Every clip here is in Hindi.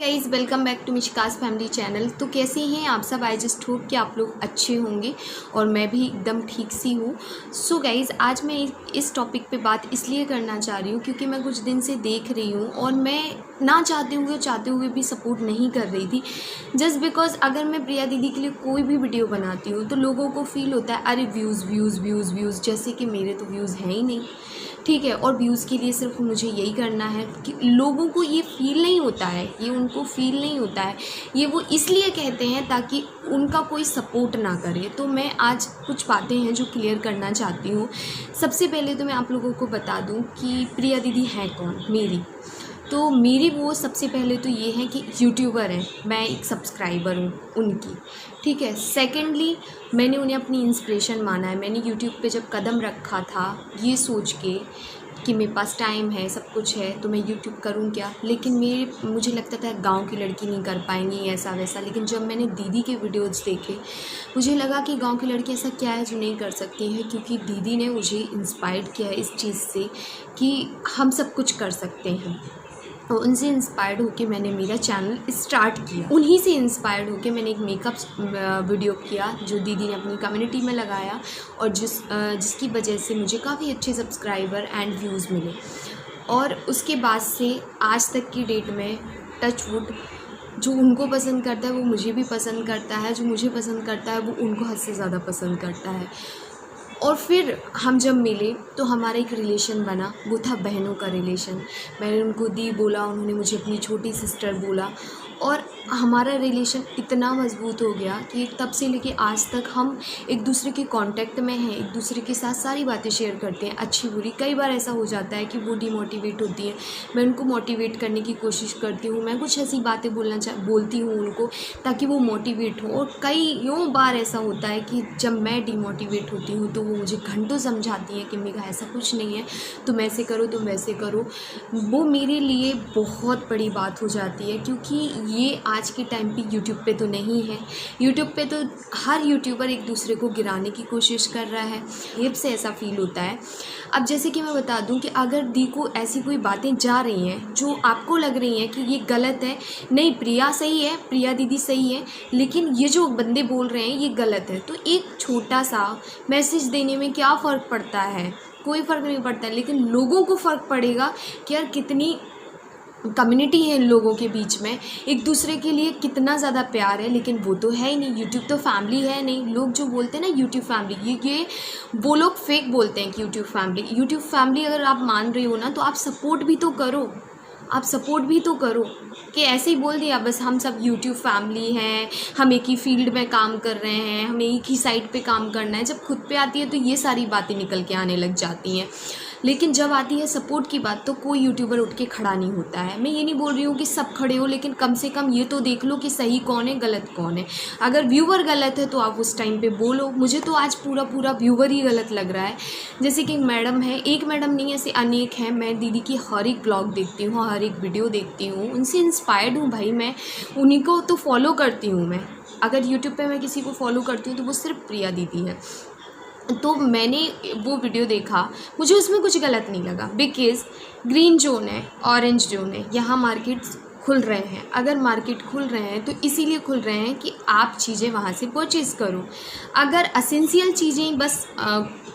Guys welcome back to Mishka's family channel. तो कैसे हैं आप सब? आई जस्ट होप कि आप लोग अच्छे होंगे और मैं भी एकदम ठीक सी हूँ। सो गाइज आज मैं इस टॉपिक पे बात इसलिए करना चाह रही हूँ क्योंकि मैं कुछ दिन से देख रही हूँ और मैं ना चाहते हुए भी सपोर्ट नहीं कर रही थी। जस्ट बिकॉज अगर मैं प्रिया दीदी के लिए कोई भी वीडियो बनाती हूँ तो लोगों को फील होता है अरे व्यूज़ व्यूज़ व्यूज़ व्यूज़, जैसे कि मेरे तो व्यूज़ हैं ही नहीं, ठीक है। और व्यूज़ के लिए सिर्फ मुझे यही करना है कि लोगों को ये फ़ील नहीं होता है, ये उनको फ़ील नहीं होता है, ये वो इसलिए कहते हैं ताकि उनका कोई सपोर्ट ना करे। तो मैं आज कुछ बातें हैं जो क्लियर करना चाहती हूँ। सबसे पहले तो मैं आप लोगों को बता दूँ कि प्रिया दीदी हैं कौन मेरी। तो मेरी वो सबसे पहले तो ये है कि यूट्यूबर है, मैं एक सब्सक्राइबर हूँ उनकी, ठीक है। सेकेंडली मैंने उन्हें अपनी इंस्पिरेशन माना है। मैंने यूट्यूब पे जब कदम रखा था ये सोच के कि मेरे पास टाइम है, सब कुछ है, तो मैं यूट्यूब करूँ क्या। लेकिन मुझे लगता था गांव की लड़की नहीं कर पाएंगी ऐसा वैसा। लेकिन जब मैंने दीदी के वीडियोज़ देखे मुझे लगा कि गांव की लड़की ऐसा क्या है जो नहीं कर सकती है, क्योंकि दीदी ने मुझे इंस्पायर्ड किया है इस चीज़ से कि हम सब कुछ कर सकते हैं। और उनसे इंस्पायर्ड होके मैंने मेरा चैनल स्टार्ट किया। उन्हीं से इंस्पायर्ड होके मैंने एक मेकअप वीडियो किया जो दीदी ने अपनी कम्युनिटी में लगाया और जिसकी वजह से मुझे काफ़ी अच्छे सब्सक्राइबर एंड व्यूज़ मिले। और उसके बाद से आज तक की डेट में टच वुड, जो उनको पसंद करता है वो मुझे भी पसंद करता है, जो मुझे पसंद करता है वो उनको हद से ज़्यादा पसंद करता है। और फिर हम जब मिले तो हमारा एक रिलेशन बना, वो था बहनों का रिलेशन। मैंने उनको दी बोला, उन्होंने मुझे अपनी छोटी सिस्टर बोला और हमारा रिलेशन इतना मज़बूत हो गया कि तब से लेके आज तक हम एक दूसरे के कांटेक्ट में हैं, एक दूसरे के साथ सारी बातें शेयर करते हैं, अच्छी बुरी। कई बार ऐसा हो जाता है कि वो डिमोटिवेट होती है, मैं उनको मोटिवेट करने की कोशिश करती हूँ, मैं कुछ ऐसी बातें बोलती हूँ उनको ताकि वो मोटिवेट हो। और कईयों बार ऐसा होता है कि जब मैं डिमोटिवेट होती हूँ तो वो मुझे घंटों समझाती हैं कि मेरा ऐसा कुछ नहीं है, तुम ऐसे करो, तुम वैसे करो। वो मेरे लिए बहुत बड़ी बात हो जाती है, क्योंकि ये आज के टाइम पे यूट्यूब पे तो नहीं है। यूट्यूब पे तो हर यूट्यूबर एक दूसरे को गिराने की कोशिश कर रहा है, हेप से ऐसा फील होता है। अब जैसे कि मैं बता दूं कि अगर दी को ऐसी कोई बातें जा रही हैं जो आपको लग रही हैं कि ये गलत है, नहीं प्रिया सही है, प्रिया दीदी सही है, लेकिन ये जो बंदे बोल रहे हैं ये गलत है, तो एक छोटा सा मैसेज देने में क्या फ़र्क पड़ता है? कोई फ़र्क नहीं पड़ता है। लेकिन लोगों को फ़र्क पड़ेगा कि यार कितनी कम्युनिटी है इन लोगों के बीच में, एक दूसरे के लिए कितना ज़्यादा प्यार है। लेकिन वो तो है ही नहीं, यूट्यूब तो फैमिली है नहीं। लोग जो बोलते हैं ना यूट्यूब फैमिली, ये वो लोग फेक बोलते हैं कि यूट्यूब फैमिली अगर आप मान रहे हो ना तो आप सपोर्ट भी तो करो, आप सपोर्ट भी तो करो। कि ऐसे ही बोल दिया बस हम सब यूट्यूब फैमिली हैं, हम एक ही फील्ड में काम कर रहे हैं, हमें एक ही साइड पे काम करना है। जब खुद पे आती है तो ये सारी बातें निकल के आने लग जाती हैं, लेकिन जब आती है सपोर्ट की बात तो कोई यूट्यूबर उठ के खड़ा नहीं होता है। मैं ये नहीं बोल रही हूँ कि सब खड़े हो, लेकिन कम से कम ये तो देख लो कि सही कौन है गलत कौन है। अगर व्यूवर गलत है तो आप उस टाइम पे बोलो। मुझे तो आज पूरा व्यूवर ही गलत लग रहा है। जैसे कि मैडम है, एक मैडम नहीं ऐसे अनेक हैं। मैं दीदी की हर एक ब्लॉग देखती हूँ, हर एक वीडियो देखती हूँ, उनसे इंस्पायर्ड हूँ भाई। मैं उन्हीं को तो फॉलो करती हूँ। मैं अगर यूट्यूब पर मैं किसी को फॉलो करती हूँ तो वो सिर्फ प्रिया दीदी है। तो मैंने वो वीडियो देखा, मुझे उसमें कुछ गलत नहीं लगा। बिकॉज़ ग्रीन जोन है, ऑरेंज जोन है, यहाँ मार्केट्स खुल रहे हैं। अगर मार्केट खुल रहे हैं तो इसीलिए खुल रहे हैं कि आप चीज़ें वहाँ से परचेज़ करो। अगर एसेंशियल चीज़ें बस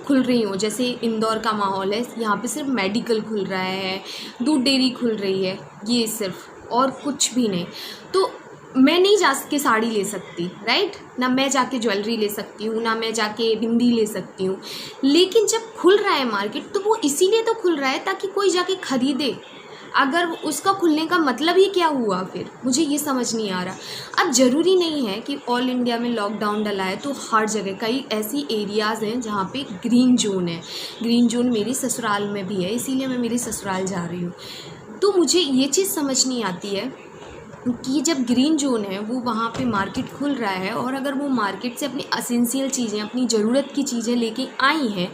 खुल रही हो, जैसे इंदौर का माहौल है, यहाँ पे सिर्फ मेडिकल खुल रहा है, दूध डेयरी खुल रही है, ये सिर्फ, और कुछ भी नहीं। तो मैं नहीं जा के साड़ी ले सकती, राइट ना, मैं जाके ज्वेलरी ले सकती हूँ, ना मैं जाके बिंदी ले सकती हूँ। लेकिन जब खुल रहा है मार्केट तो वो इसीलिए तो खुल रहा है ताकि कोई जाके खरीदे। अगर उसका खुलने का मतलब ही क्या हुआ फिर, मुझे ये समझ नहीं आ रहा। अब ज़रूरी नहीं है कि ऑल इंडिया में लॉकडाउन डला है तो हर जगह, कई ऐसी एरियाज़ हैं जहाँ पे ग्रीन जोन है। ग्रीन जोन मेरे ससुराल में भी है, इसीलिए मैं मेरे ससुराल जा रही हूँ। तो मुझे ये चीज़ समझ नहीं आती है कि जब ग्रीन जोन है वो वहाँ पे मार्केट खुल रहा है, और अगर वो मार्केट से अपनी एसेंशियल चीज़ें, अपनी ज़रूरत की चीज़ें लेके आई हैं,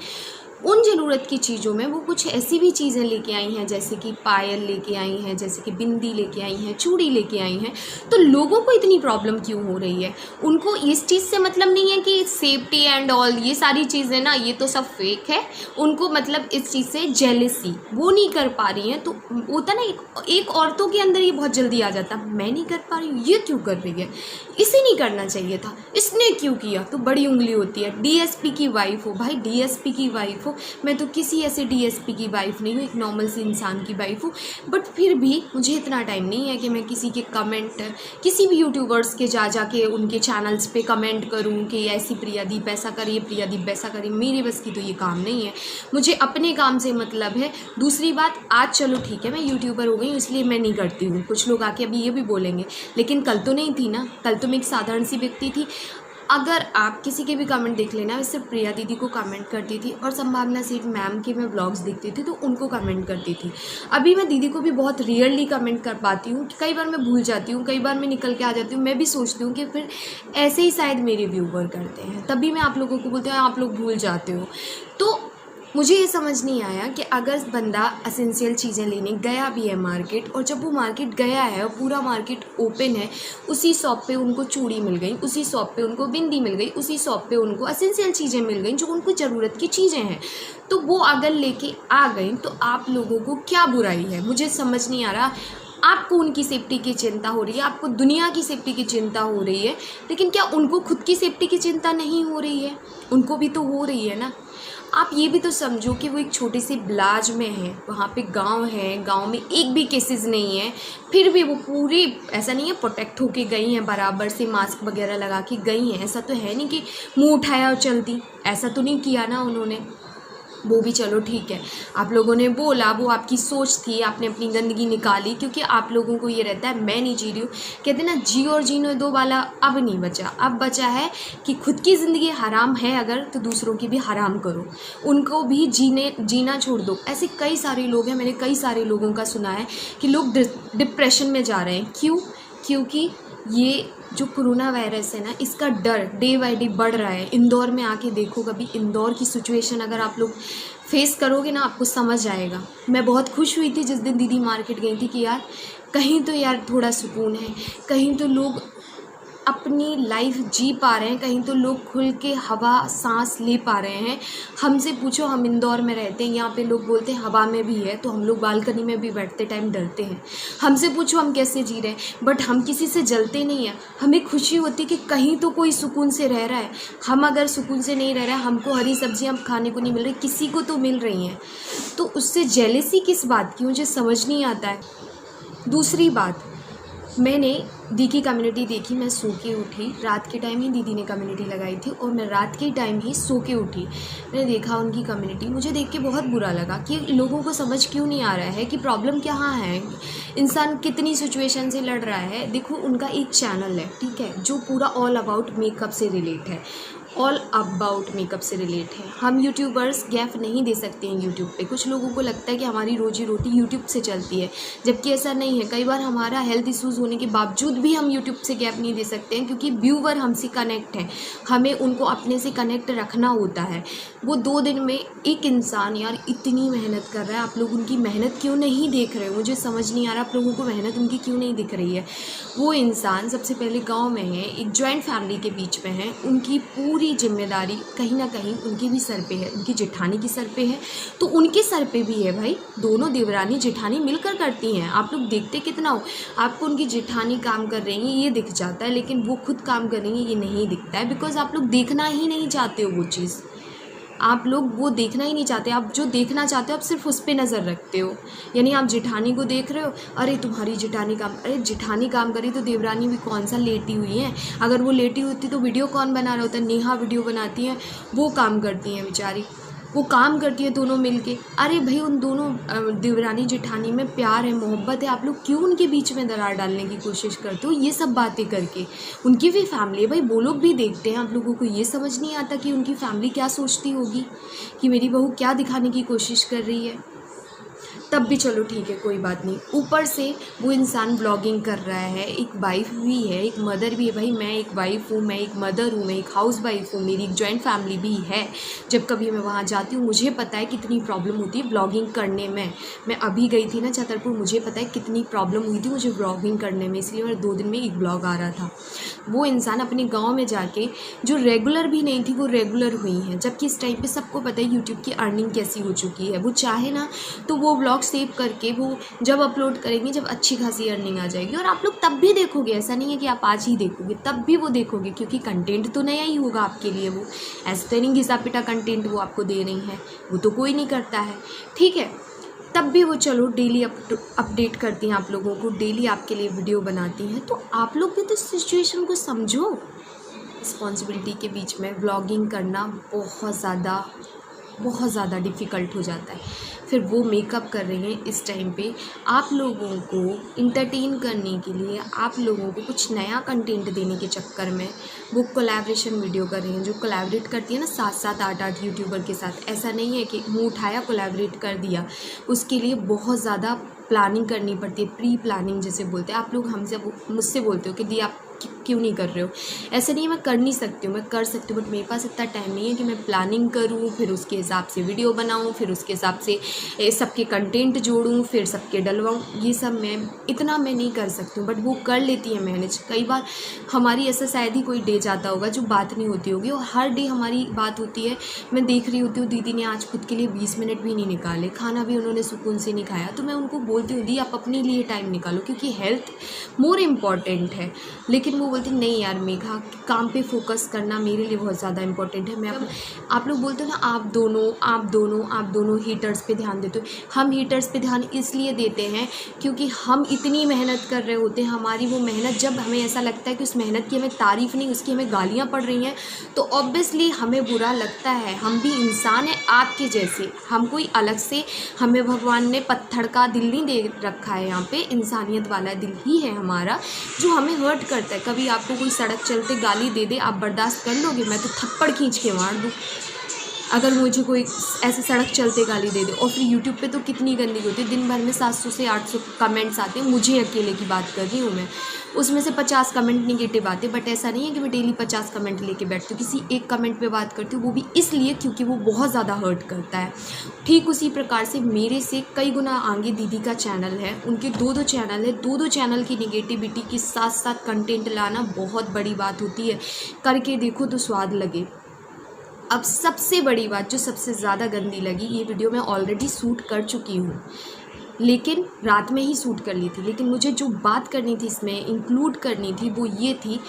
उन ज़रूरत की चीज़ों में वो कुछ ऐसी भी चीज़ें लेके आई हैं, जैसे कि पायल लेके आई हैं, जैसे कि बिंदी लेके आई हैं, चूड़ी लेके आई हैं। तो लोगों को इतनी प्रॉब्लम क्यों हो रही है? उनको इस चीज़ से मतलब नहीं है कि सेफ्टी एंड ऑल ये सारी चीज़ें ना, ये तो सब फेक है। उनको मतलब इस चीज़ से जेलसी, वो नहीं कर पा रही हैं। तो होता ना एक औरतों के अंदर ये बहुत जल्दी आ जाता, मैं नहीं कर पा रही हूँ, ये क्यों कर रही है, इसे नहीं करना चाहिए था, इसने क्यों किया, तो बड़ी उंगली होती है। डीएसपी की वाइफ हो भाई, डीएसपी की वाइफ हो, मैं तो किसी ऐसे डीएसपी की वाइफ नहीं हूँ, एक नॉर्मल सी इंसान की वाइफ हूँ। बट फिर भी मुझे इतना टाइम नहीं है कि मैं किसी के कमेंट, किसी भी यूट्यूबर्स के जा के उनके चैनल्स पे कमेंट करूँ कि ऐसी प्रियादीप ऐसा करिए, प्रियादीप वैसा करिए। मेरे बस की तो ये काम नहीं है, मुझे अपने काम से मतलब है। दूसरी बात, आज चलो ठीक है मैं यूट्यूबर हो गई हूँ इसलिए मैं नहीं करती हूँ, कुछ लोग आके अभी ये भी बोलेंगे, लेकिन कल तो नहीं थी ना, कल तो मैं एक साधारण सी व्यक्ति थी। अगर आप किसी के भी कमेंट देख लेना, वैसे प्रिया दीदी को कमेंट करती थी और संभावना सेठ मैम के मैं व्लॉग्स देखती थी तो उनको कमेंट करती थी। अभी मैं दीदी को भी बहुत रियरली कमेंट कर पाती हूँ, कई बार मैं भूल जाती हूँ, कई बार मैं निकल के आ जाती हूँ। मैं भी सोचती हूँ कि फिर ऐसे ही शायद मेरे व्यूवर करते हैं, तभी मैं आप लोगों को बोलती हूँ आप लोग भूल जाते हो। तो मुझे ये समझ नहीं आया कि अगर बंदा असेंशियल चीज़ें लेने गया भी है मार्केट, और जब वो मार्केट गया है और पूरा मार्केट ओपन है, उसी शॉप पे उनको चूड़ी मिल गई, उसी शॉप पे उनको बिंदी मिल गई, उसी शॉप पे उनको असेंशियल चीज़ें मिल गई जो उनको ज़रूरत की चीज़ें हैं, तो वो अगर लेके आ गई तो आप लोगों को क्या बुराई है? मुझे समझ नहीं आ रहा। आपको उनकी सेफ्टी की चिंता हो रही है, आपको दुनिया की सेफ्टी की चिंता हो रही है, लेकिन क्या उनको खुद की सेफ्टी की चिंता नहीं हो रही है? उनको भी तो हो रही है ना। आप ये भी तो समझो कि वो एक छोटे से ब्लाज में है, वहाँ पे गांव है, गांव में एक भी केसेस नहीं है, फिर भी वो पूरी ऐसा नहीं है प्रोटेक्ट होके गई हैं, बराबर से मास्क वगैरह लगा के गई हैं। ऐसा तो है नहीं कि मुंह उठाया और चल दी, ऐसा तो नहीं किया ना उन्होंने। वो भी चलो ठीक है, आप लोगों ने बोला, वो आपकी सोच थी, आपने अपनी गंदगी निकाली, क्योंकि आप लोगों को ये रहता है मैं नहीं जी रही हूँ। कहते ना जी और जीने दो वाला अब नहीं बचा, अब बचा है कि खुद की ज़िंदगी हराम है अगर, तो दूसरों की भी हराम करो, उनको भी जीना छोड़ दो। ऐसे कई सारे लोग हैं, मैंने कई सारे लोगों का सुना है कि लोग डिप्रेशन में जा रहे हैं। क्यों? क्योंकि ये जो कोरोना वायरस है ना, इसका डर डे बाई डे बढ़ रहा है। इंदौर में आके देखो कभी, इंदौर की सिचुएशन अगर आप लोग फेस करोगे ना, आपको समझ आएगा। मैं बहुत खुश हुई थी जिस दिन दीदी मार्केट गई थी कि यार कहीं तो यार थोड़ा सुकून है, कहीं तो लोग अपनी लाइफ जी पा रहे हैं, कहीं तो लोग खुल के हवा सांस ले पा रहे हैं। हमसे पूछो, हम इंदौर में रहते हैं, यहाँ पे लोग बोलते हैं हवा में भी है, तो हम लोग बालकनी में भी बैठते टाइम डरते हैं। हमसे पूछो हम कैसे जी रहे हैं, बट हम किसी से जलते नहीं हैं। हमें खुशी होती है कि कहीं तो कोई सुकून से रह रहा है। हम अगर सुकून से नहीं रह रहे हैं, हमको हरी सब्जियाँ खाने को नहीं मिल रही, किसी को तो मिल रही हैं, तो उससे जेलसी किस बात की, मुझे समझ नहीं आता है। दूसरी बात, मैंने दी की कम्युनिटी देखी, मैं सो के उठी, रात के टाइम ही दीदी ने कम्युनिटी लगाई थी और मैं रात के टाइम ही सो के उठी। मैंने देखा उनकी कम्युनिटी, मुझे देख के बहुत बुरा लगा कि लोगों को समझ क्यों नहीं आ रहा है कि प्रॉब्लम कहाँ है, इंसान कितनी सिचुएशन से लड़ रहा है। देखो उनका एक चैनल है, ठीक है, जो पूरा ऑल अबाउट मेकअप से रिलेट है, ऑल अबाउट मेकअप से रिलेट है। हम यूट्यूबर्स गैप नहीं दे सकते हैं यूट्यूब पे। कुछ लोगों को लगता है कि हमारी रोजी रोटी यूट्यूब से चलती है, जबकि ऐसा नहीं है। कई बार हमारा हेल्थ इश्यूज़ होने के बावजूद भी हम यूट्यूब से गैप नहीं दे सकते हैं, क्योंकि व्यूवर हमसे कनेक्ट हैं, हमें उनको अपने से कनेक्ट रखना होता है। वो 2 दिन में एक इंसान यार इतनी मेहनत कर रहा है, आप लोग उनकी मेहनत क्यों नहीं देख रहे हो? मुझे समझ नहीं आ रहा आप लोगों को मेहनत उनकी क्यों नहीं दिख रही है। वो इंसान सबसे पहले गाँव में है, एक जॉइंट फैमिली के बीच में है, उनकी पूरी जिम्मेदारी कहीं ना कहीं उनके भी सर पे है, उनकी जेठानी की सर पे है, तो उनके सर पे भी है भाई। दोनों देवरानी जेठानी मिलकर करती हैं। आप लोग देखते कितना हो, आपको उनकी जेठानी काम कर रही है ये दिख जाता है, लेकिन वो खुद काम कर रही है ये नहीं दिखता है, बिकॉज आप लोग देखना ही नहीं चाहते हो वो चीज़। आप लोग वो देखना ही नहीं चाहते। आप जो देखना चाहते हो आप सिर्फ उस पर नज़र रखते हो। यानी आप जेठानी को देख रहे हो, अरे तुम्हारी जेठानी काम, अरे जेठानी काम करी तो देवरानी भी कौन सा लेटी हुई है। अगर वो लेटी होती तो वीडियो कौन बना रहा होता? नेहा वीडियो बनाती है, वो काम करती हैं बेचारी, वो काम करती है दोनों मिलके। अरे भाई उन दोनों देवरानी जेठानी में प्यार है, मोहब्बत है, आप लोग क्यों उनके बीच में दरार डालने की कोशिश करते हो ये सब बातें करके? उनकी भी फैमिली है भाई, वो लोग भी देखते हैं। आप लोगों को ये समझ नहीं आता कि उनकी फैमिली क्या सोचती होगी, कि मेरी बहू क्या दिखाने की कोशिश कर रही है। तब भी चलो ठीक है, कोई बात नहीं। ऊपर से वो इंसान ब्लॉगिंग कर रहा है, एक वाइफ भी है, एक मदर भी है। भाई मैं एक वाइफ हूँ, मैं एक मदर हूँ, मैं एक हाउस वाइफ हूँ, मेरी एक जॉइंट फैमिली भी है। जब कभी मैं वहाँ जाती हूँ मुझे पता है कितनी प्रॉब्लम होती है ब्लॉगिंग करने में। मैं अभी गई थी ना छतरपुर, मुझे पता है कितनी प्रॉब्लम हुई थी मुझे ब्लॉगिंग करने में, इसलिए मेरे 2 दिन में एक ब्लॉग आ रहा था। वो इंसान अपने गाँव में जाके जो रेगुलर भी नहीं थी वो रेगुलर हुई हैं, जबकि इस टाइम पर सबको पता है यूट्यूब की अर्निंग कैसी हो चुकी है। वो चाहे ना तो वो ब्लॉग सेव करके वो जब अपलोड करेंगे, जब अच्छी खासी अर्निंग आ जाएगी, और आप लोग तब भी देखोगे। ऐसा नहीं है कि आप आज ही देखोगे, तब भी वो देखोगे, क्योंकि कंटेंट तो नया ही होगा आपके लिए। वो ऐसे तो नहीं घिसा पिटा कंटेंट वो आपको दे रही हैं, वो तो कोई नहीं करता है, ठीक है। तब भी वो चलो डेली अपडेट करती हैं आप लोगों को, डेली आपके लिए वीडियो बनाती हैं। तो आप लोग भी तो सिचुएशन को समझो। रिस्पॉन्सिबिलिटी के बीच में व्लॉगिंग करना बहुत ज़्यादा डिफ़िकल्ट हो जाता है। फिर वो मेकअप कर रही हैं इस टाइम पे आप लोगों को इंटरटेन करने के लिए, आप लोगों को कुछ नया कंटेंट देने के चक्कर में वो कोलैबोरेशन वीडियो कर रही हैं। जो कोलैबोरेट करती है ना 7-7 8-8 यूट्यूबर के साथ, ऐसा नहीं है कि मुँह उठाया कोलैबोरेट कर दिया। उसके लिए बहुत ज़्यादा प्लानिंग करनी पड़ती है, प्री प्लानिंग जिसे बोलते हैं। आप लोग मुझसे बोलते हो कि दी आप क्यों नहीं कर रहे हो। ऐसा नहीं है मैं कर नहीं सकती हूँ, मैं कर सकती हूँ, बट मेरे पास इतना टाइम नहीं है कि मैं प्लानिंग करूँ, फिर उसके हिसाब से वीडियो बनाऊँ, फिर उसके हिसाब से सबके कंटेंट जोड़ूँ, फिर सबके डलवाऊँ। ये सब इतना मैं नहीं कर सकती हूँ, बट वो कर लेती है मैनेज। कई बार हमारी ऐसा शायद ही कोई डे जाता होगा जो बात नहीं होती होगी, और हर डे हमारी बात होती है। मैं देख रही होती हूँ दीदी ने आज खुद के लिए 20 मिनट भी नहीं निकाले, खाना भी उन्होंने सुकून से नहीं खाया। तो मैं उनको बोलती हूँ दी आप अपने लिए टाइम निकालो, क्योंकि हेल्थ मोर इम्पॉर्टेंट है। लेकिन वो बोलती नहीं यार मेघा, काम पे फोकस करना मेरे लिए बहुत ज़्यादा इंपॉर्टेंट है। आप लोग बोलते हो ना आप दोनों हीटर्स पे ध्यान देते हो। हम हीटर्स पे ध्यान इसलिए देते हैं क्योंकि हम इतनी मेहनत कर रहे होते हैं। हमारी वो मेहनत, जब हमें ऐसा लगता है कि उस मेहनत की हमें तारीफ़ नहीं, उसकी हमें गालियाँ पड़ रही हैं, तो ऑब्वियसली हमें बुरा लगता है। हम भी इंसान हैं आपके जैसे, हम कोई अलग से, हमें भगवान ने पत्थर का दिल नहीं दे रखा है। यहाँ पे इंसानियत वाला दिल ही है हमारा, जो हमें हर्ट करता है। कभी आपको कोई सड़क चलते गाली दे दे, आप बर्दाश्त कर लोगे? मैं तो थप्पड़ खींच के मार दूँ अगर मुझे कोई ऐसे सड़क चलते गाली दे दे। और फिर यूट्यूब पे तो कितनी गंदी होती है, दिन भर में 700 से 800 कमेंट्स आते हैं। मुझे अकेले की बात कर रही हूँ मैं, उसमें से 50 कमेंट नेगेटिव आते, बट ऐसा नहीं है कि मैं डेली 50 कमेंट लेके बैठती हूँ। किसी एक कमेंट पे बात करती हूँ, वो भी इसलिए क्योंकि वो बहुत ज़्यादा हर्ट करता है। ठीक उसी प्रकार से मेरे से कई गुना आगे दीदी का चैनल है, उनके 2-2 चैनल है। 2-2 चैनल की नेगेटिविटी के साथ कंटेंट लाना बहुत बड़ी बात होती है। करके देखो तो स्वाद लगे। अब सबसे बड़ी बात जो सबसे ज़्यादा गंदी लगी, ये वीडियो मैं ऑलरेडी शूट कर चुकी हूँ, लेकिन रात में ही शूट कर ली थी। लेकिन मुझे जो बात करनी थी, इसमें इंक्लूड करनी थी, वो ये थी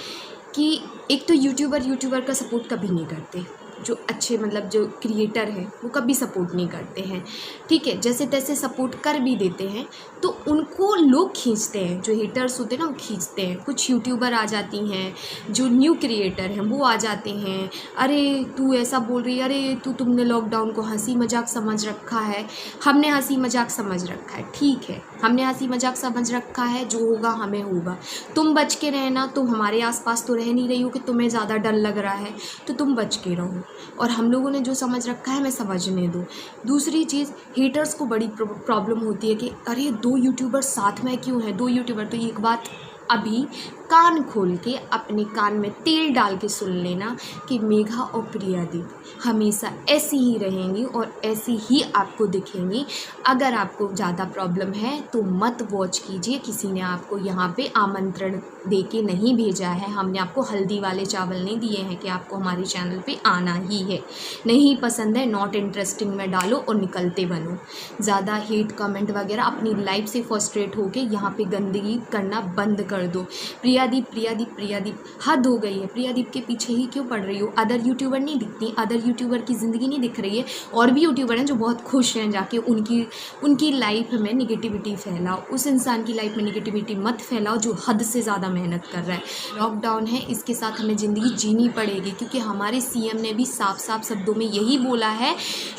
कि एक तो यूट्यूबर का सपोर्ट कभी नहीं करते। जो अच्छे मतलब जो क्रिएटर हैं वो कभी सपोर्ट नहीं करते हैं, ठीक है। जैसे तैसे सपोर्ट कर भी देते हैं तो उनको लोग खींचते हैं, जो हेटर्स होते हैं ना वो खींचते हैं। कुछ यूट्यूबर आ जाती हैं जो न्यू क्रिएटर हैं, वो आ जाते हैं, अरे तू ऐसा बोल रही है, अरे तुमने लॉकडाउन को हंसी मजाक समझ रखा है। हमने हंसी मजाक समझ रखा है, ठीक है, हमने हंसी मजाक समझ रखा है, जो होगा हमें होगा। तुम बच के रहना, तुम हमारे आसपास तो रह नहीं रही हो कि तुम्हें ज़्यादा डर लग रहा है, तो तुम बच के रहो, और हम लोगों ने जो समझ रखा है हमें समझने दो। दूसरी चीज़, हेटर्स को बड़ी प्रॉब्लम होती है कि अरे 2 यूट्यूबर साथ में क्यों हैं, 2 यूट्यूबर। तो एक बात अभी कान खोल के अपने कान में तेल डाल के सुन लेना कि मेघा और प्रियादीप हमेशा ऐसी ही रहेंगी और ऐसी ही आपको दिखेंगी। अगर आपको ज़्यादा प्रॉब्लम है तो मत वॉच कीजिए। किसी ने आपको यहाँ पे आमंत्रण दे के नहीं भेजा है, हमने आपको हल्दी वाले चावल नहीं दिए हैं कि आपको हमारे चैनल पे आना ही है। नहीं पसंद है, नॉट इंटरेस्टिंग में डालो और निकलते बनो। ज़्यादा हेट कमेंट वगैरह अपनी लाइफ से फ्रस्ट्रेट होके यहाँ पे गंदगी करना बंद कर दो। प्रियादीप हद हो गई है। प्रियादीप के पीछे ही क्यों पड़ रही हो? अदर यूट्यूबर नहीं दिखती, अदर यूट्यूबर की ज़िंदगी नहीं दिख रही है। और भी यूट्यूबर हैं जो बहुत खुश हैं, जाके उनकी लाइफ में निगेटिविटी फैलाओ। उस इंसान की लाइफ में निगेटिविटी मत फैलाओ जो हद से ज़्यादा मेहनत कर रहा है। लॉकडाउन है, इसके साथ हमें ज़िंदगी जीनी पड़ेगी, क्योंकि हमारे सीएम ने भी साफ साफ शब्दों में यही बोला है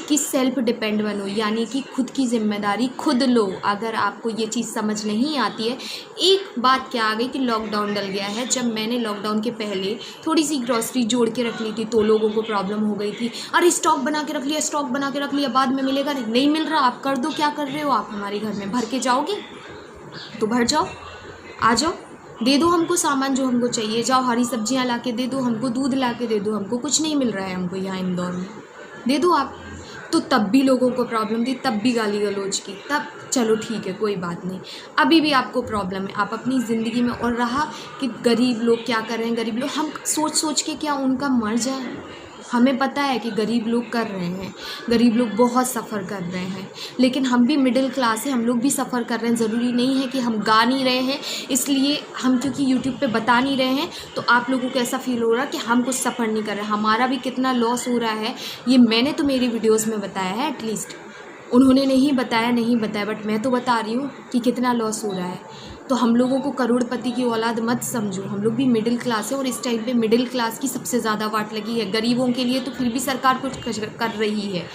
कि सेल्फ डिपेंड बनो, यानी कि खुद की जिम्मेदारी खुद लो। अगर आपको ये चीज़ समझ नहीं आती है, एक बात क्या आ गई कि लॉकडाउन लॉकडाउन डल गया है। जब मैंने लॉकडाउन के पहले थोड़ी सी ग्रॉसरी जोड़ के रख ली थी तो लोगों को प्रॉब्लम हो गई थी, अरे स्टॉक बना के रख लिया, स्टॉक बना के रख लिया, बाद में मिलेगा नहीं मिल रहा, आप कर दो, क्या कर रहे हो आप हमारे घर में, भर के जाओगे तो भर जाओ, आ जाओ, दे दो हमको सामान जो हमको चाहिए, जाओ हरी सब्जियां ला के दे दो हमको, दूध ला के दे दो हमको, कुछ नहीं मिल रहा है हमको यहाँ इंदौर में, दे दो आप। तो तब भी लोगों को प्रॉब्लम थी, तब भी गाली गलौज की, तब चलो ठीक है कोई बात नहीं, अभी भी आपको प्रॉब्लम है, आप अपनी ज़िंदगी में। और रहा कि गरीब लोग क्या कर रहे हैं, गरीब लोग हम सोच सोच के क्या उनका मर जाए, हमें पता है कि गरीब लोग कर रहे हैं, गरीब लोग बहुत सफ़र कर रहे हैं, लेकिन हम भी मिडिल क्लास हैं, हम लोग भी सफ़र कर रहे हैं। ज़रूरी नहीं है कि हम गा नहीं रहे हैं इसलिए हम क्योंकि यूट्यूब पे बता नहीं रहे हैं तो आप लोगों को ऐसा फील हो रहा है कि हम कुछ सफ़र नहीं कर रहे हैं। हमारा भी कितना लॉस हो रहा है ये मैंने तो मेरी वीडियोज़ में बताया है, एटलीस्ट उन्होंने नहीं बताया बट मैं तो बता रही हूँ कि कितना लॉस हो रहा है। तो हम लोगों को करोड़पति की औलाद मत समझो, हम लोग भी मिडिल क्लास है और इस टाइम पे मिडिल क्लास की सबसे ज़्यादा वाट लगी है। गरीबों के लिए तो फिर भी सरकार कुछ कर रही है,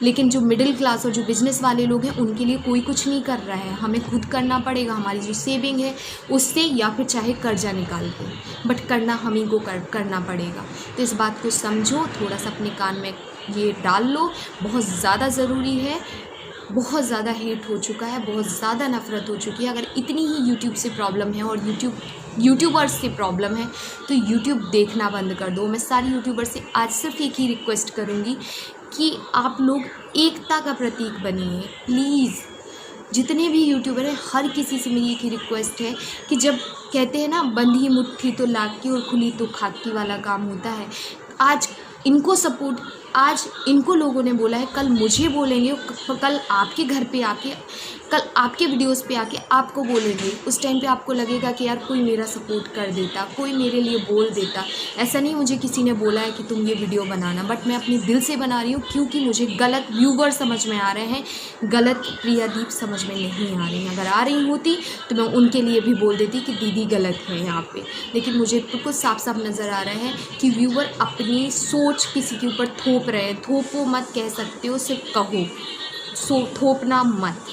लेकिन जो मिडिल क्लास और जो बिज़नेस वाले लोग हैं उनके लिए कोई कुछ नहीं कर रहा है। हमें खुद करना पड़ेगा, हमारी जो सेविंग है उससे, या फिर चाहे कर्जा निकाल के, बट करना हम ही को करना पड़ेगा। तो इस बात को समझो, थोड़ा सा अपने कान में ये डाल लो, बहुत ज़्यादा ज़रूरी है। बहुत ज़्यादा हेट हो चुका है, बहुत ज़्यादा नफ़रत हो चुकी है। अगर इतनी ही यूट्यूब से प्रॉब्लम है और यूट्यूबर्स से प्रॉब्लम है तो यूट्यूब देखना बंद कर दो। मैं सारी यूट्यूबर से आज सिर्फ एक ही रिक्वेस्ट करूँगी कि आप लोग एकता का प्रतीक बनिए प्लीज़। जितने भी यूट्यूबर हैं हर किसी से मेरी एक ही रिक्वेस्ट है कि जब कहते हैं ना बंधी मुट्ठी तो लाख की और खुली तो खाकी वाला काम होता है, आज इनको सपोर्ट, आज इनको लोगों ने बोला है, कल मुझे बोलेंगे, कल आपके घर पे आके, कल आपके वीडियोस पे आके आपको बोलेंगे। उस टाइम पे आपको लगेगा कि यार कोई मेरा सपोर्ट कर देता, कोई मेरे लिए बोल देता। ऐसा नहीं मुझे किसी ने बोला है कि तुम ये वीडियो बनाना, बट मैं अपने दिल से बना रही हूँ क्योंकि मुझे गलत व्यूवर समझ में आ रहे हैं, गलत प्रियादीप समझ में नहीं आ रही हैं। अगर आ रही होती तो मैं उनके लिए भी बोल देती कि दीदी गलत है यहाँ पे, लेकिन मुझे बिल्कुल साफ साफ नज़र आ रहा है कि व्यूवर अपनी सोच किसी के ऊपर थोप रहे हैं। थोपो मत कह सकते हो, सिर्फ कहो, थोपना मत।